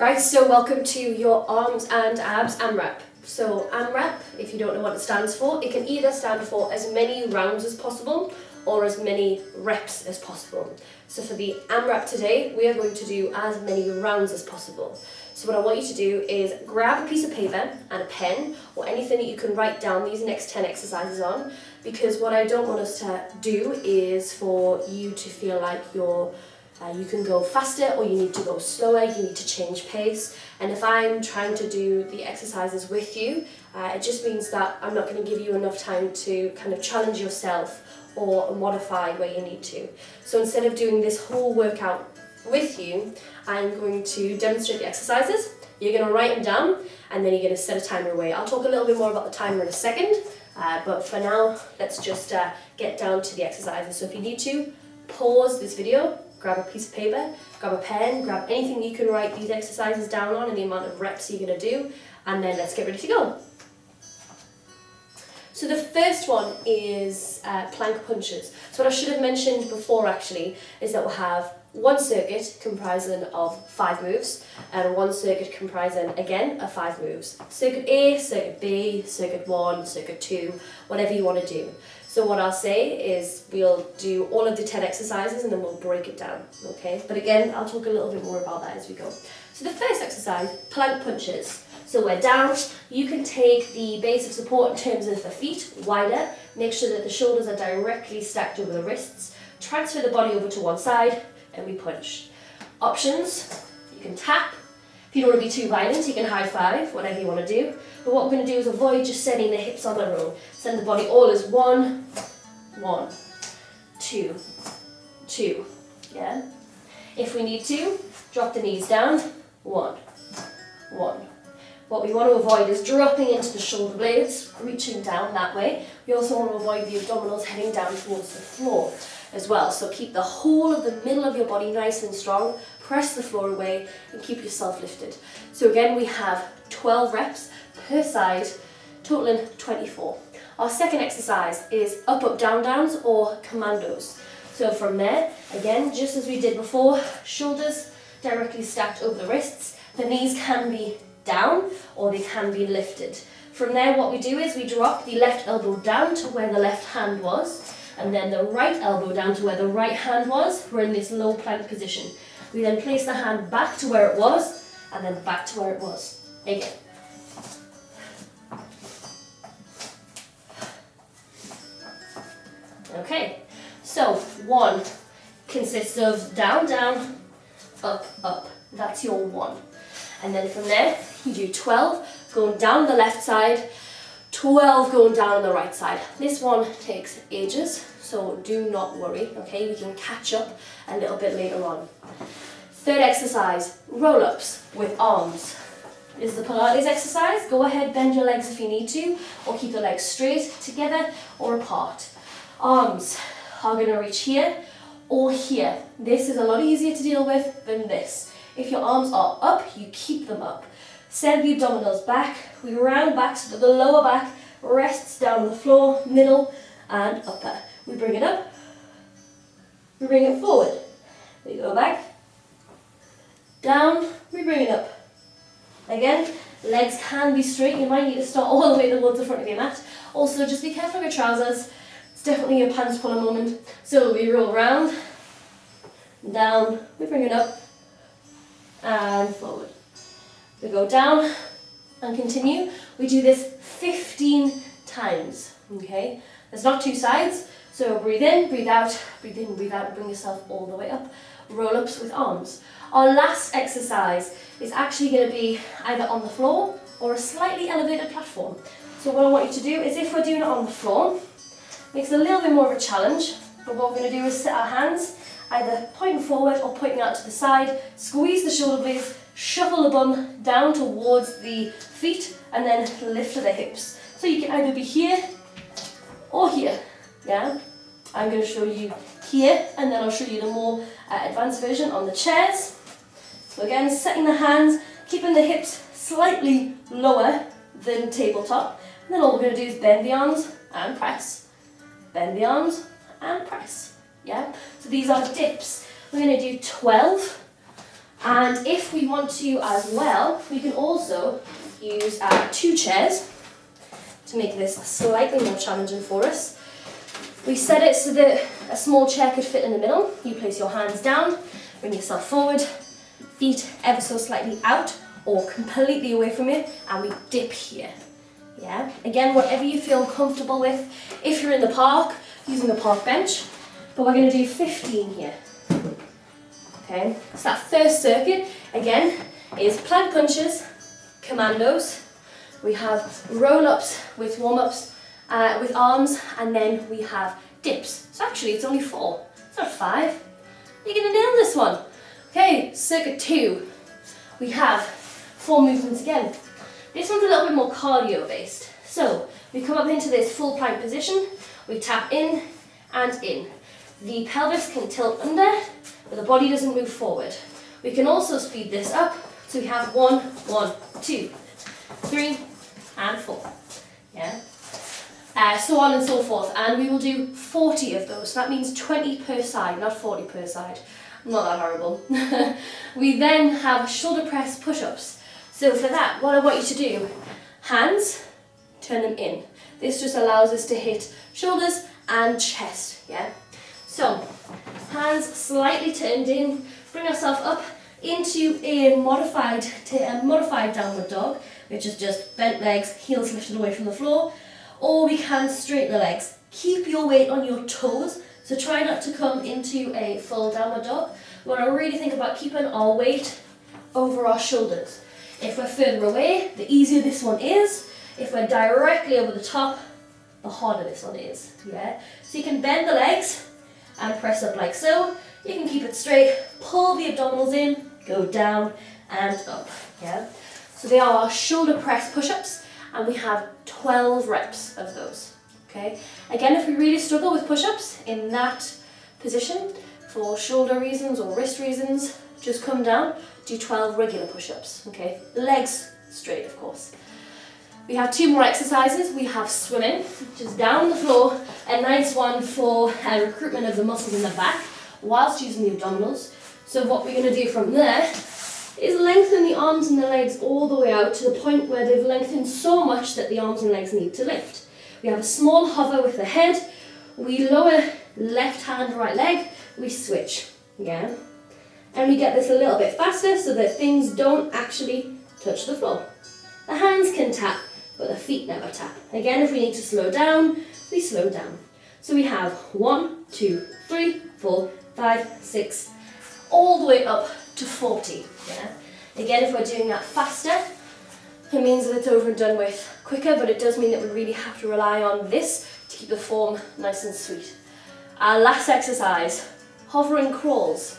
Right, so welcome to your arms and abs AMRAP. So AMRAP, if you don't know what it stands for, it can either stand for as many rounds as possible or as many reps as possible. So for the AMRAP today, we are going to do as many rounds as possible. So what I want you to do is grab a piece of paper and a pen or anything that you can write down these next 10 exercises on, because what I don't want us to do is for you to feel like you can go faster or you need to go slower, you need to change pace. And if I'm trying to do the exercises with you, it just means that I'm not going to give you enough time to kind of challenge yourself or modify where you need to. So instead of doing this whole workout with you, I'm going to demonstrate the exercises. You're going to write them down and then you're going to set a timer away. I'll talk a little bit more about the timer in a second, but for now, let's just get down to the exercises. So if you need to, pause this video, grab a piece of paper, grab a pen, grab anything you can write these exercises down on and the amount of reps you're going to do, and then let's get ready to go. So the first one is plank punches. So what I should have mentioned before actually is that we'll have one circuit comprising of 5 moves and one circuit comprising again of 5 moves. Circuit A, circuit B, circuit 1, circuit 2, whatever you want to do. So what I'll say is we'll do all of the 10 exercises and then we'll break it down, okay? But again, I'll talk a little bit more about that as we go. So the first exercise, plank punches. So we're down, you can take the base of support in terms of the feet wider, make sure that the shoulders are directly stacked over the wrists, transfer the body over to one side, and we punch. Options, you can tap. If you don't want to be too violent, you can high five, whatever you want to do. But what we're going to do is avoid just sending the hips on their own. Send the body all as 1, 1, 2, 2, yeah? If we need to, drop the knees down, 1, 1. What we want to avoid is dropping into the shoulder blades, reaching down that way. We also want to avoid the abdominals heading down towards the floor as well. So keep the whole of the middle of your body nice and strong, press the floor away and keep yourself lifted. So again, we have 12 reps per side, totaling 24. Our second exercise is up, down, downs or commandos. So from there, again, just as we did before, shoulders directly stacked over the wrists. The knees can be down or they can be lifted. From there, what we do is we drop the left elbow down to where the left hand was, and then the right elbow down to where the right hand was. We're in this low plank position. We then place the hand back to where it was, and then back to where it was. Again. Okay, so 1 consists of down, down, up, up. That's your 1. And then from there, you do 12 going down the left side, 12 going down on the right side. This one takes ages, so do not worry, okay? We can catch up a little bit later on. Third exercise, roll-ups with arms. This is the Pilates exercise. Go ahead, bend your legs if you need to, or keep the legs straight together or apart. Arms are going to reach here or here. This is a lot easier to deal with than this. If your arms are up, you keep them up. Send the abdominals back. We round back so that the lower back rests down on the floor, middle and upper. We bring it up. We bring it forward. We go back. Down. We bring it up. Again, legs can be straight. You might need to start all the way towards the front of your mat. Also, just be careful of your trousers. It's definitely a pants puller moment. So we roll around, down, we bring it up, and forward. We go down and continue. We do this 15 times, okay? There's not 2 sides, so breathe in, breathe out, breathe in, breathe out, bring yourself all the way up. Roll-ups with arms. Our last exercise is actually going to be either on the floor or a slightly elevated platform. So what I want you to do is, if we're doing it on the floor, makes it a little bit more of a challenge, but what we're going to do is set our hands either pointing forward or pointing out to the side, squeeze the shoulder blades, shuffle the bum down towards the feet, and then lift to the hips. So you can either be here or here, yeah? I'm going to show you here, and then I'll show you the more advanced version on the chairs. So again, setting the hands, keeping the hips slightly lower than tabletop, and then all we're going to do is bend the arms and press. Bend the arms and press, yeah? So these are dips. We're going to do 12 And if we want to as well, we can also use 2 chairs to make this slightly more challenging for us. We set it so that a small chair could fit in the middle. You place your hands down, bring yourself forward, feet ever so slightly out or completely away from you, and we dip here. Yeah, again, whatever you feel comfortable with. If you're in the park, using a park bench, but we're going to do 15 here. Okay, so that first circuit, again, is plank punches, commandos. We have roll-ups with warm-ups with arms, and then we have dips. So actually it's only 4, it's not 5. You're going to nail this one. Okay, circuit 2. We have 4 movements again. This one's a little bit more cardio based. So we come up into this full plank position, we tap in and in. The pelvis can tilt under, but the body doesn't move forward. We can also speed this up, so we have 1, 1, 2, 3, and 4. Yeah. So on and so forth, and we will do 40 of those. So that means 20 per side, not 40 per side. Not that horrible. We then have shoulder press push-ups. So for that, what I want you to do, hands, turn them in. This just allows us to hit shoulders and chest, yeah? So, hands slightly turned in, bring ourselves up into a modified downward dog, which is just bent legs, heels lifted away from the floor, or we can straighten the legs. Keep your weight on your toes, so try not to come into a full downward dog. We want to really think about keeping our weight over our shoulders. If we're further away, the easier this one is. If we're directly over the top, the harder this one is, yeah? So you can bend the legs and press up like so. You can keep it straight, pull the abdominals in, go down and up, yeah? So they are our shoulder press push-ups, and we have 12 reps of those, okay? Again, if we really struggle with push-ups in that position, for shoulder reasons or wrist reasons, just come down, do 12 regular push-ups, okay? Legs straight, of course. We have 2 more exercises. We have swimming, which is down the floor, a nice one for recruitment of the muscles in the back, whilst using the abdominals. So what we're going to do from there is lengthen the arms and the legs all the way out to the point where they've lengthened so much that the arms and legs need to lift. We have a small hover with the head. We lower left hand, right leg. We switch, yeah? And we get this a little bit faster so that things don't actually touch the floor. The hands can tap, but the feet never tap. Again, if we need to slow down, we slow down. So we have 1, 2, 3, 4, 5, 6, all the way up to 40. Yeah? Again, if we're doing that faster, it means that it's over and done with quicker, but it does mean that we really have to rely on this to keep the form nice and sweet. Our last exercise, hovering crawls.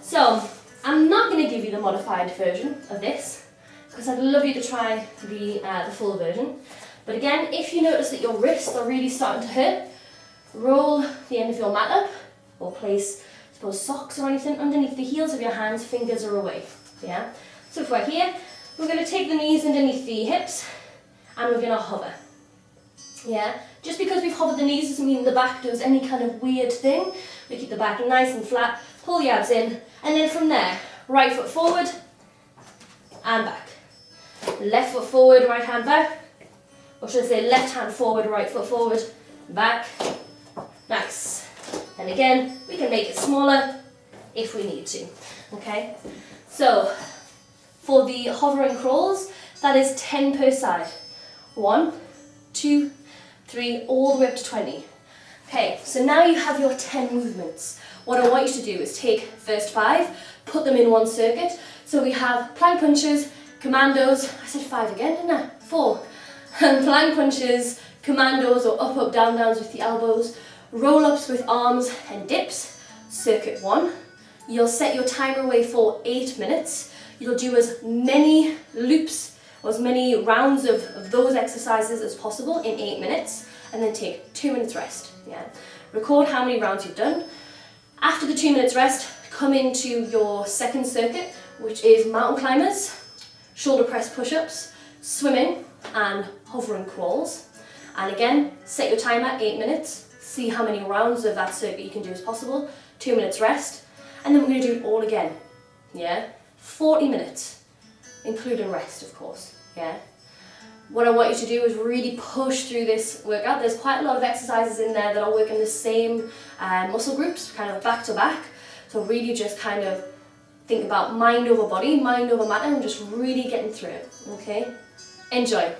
So, I'm not going to give you the modified version of this, because I'd love you to try the full version. But again, if you notice that your wrists are really starting to hurt, roll the end of your mat up, or place, suppose, socks or anything underneath the heels of your hands, fingers are away. Yeah? So if we're here, we're going to take the knees underneath the hips, and we're going to hover. Yeah? Just because we've hovered the knees doesn't mean the back does any kind of weird thing. We keep the back nice and flat, pull the abs in, and then from there, right foot forward, and back. Left foot forward, right hand back. Or should I say left hand forward, right foot forward, back. Nice. And again, we can make it smaller if we need to. Okay? So, for the hovering crawls, that is 10 per side. 1, 2, 3, all the way up to 20. Okay, so now you have your 10 movements. What I want you to do is take first 5, put them in one circuit. So we have plank punches, commandos, I said 5 again, didn't I? 4. Plank punches, commandos or up, up, down, downs with the elbows, roll-ups with arms and dips, circuit 1. You'll set your timer away for 8 minutes. You'll do as many loops or as many rounds of those exercises as possible in 8 minutes, and then take 2 minutes rest. Yeah. Record how many rounds you've done. After the 2 minutes rest, come into your second circuit, which is mountain climbers, shoulder press push-ups, swimming, and hovering crawls. And again, set your timer, 8 minutes. See how many rounds of that circuit you can do as possible. 2 minutes rest. And then we're going to do it all again. yeah? 40 minutes, including rest, of course, yeah? What I want you to do is really push through this workout. There's quite a lot of exercises in there that are working the same muscle groups, kind of back to back. So really just kind of think about mind over body, mind over matter, and just really getting through it, okay? Enjoy.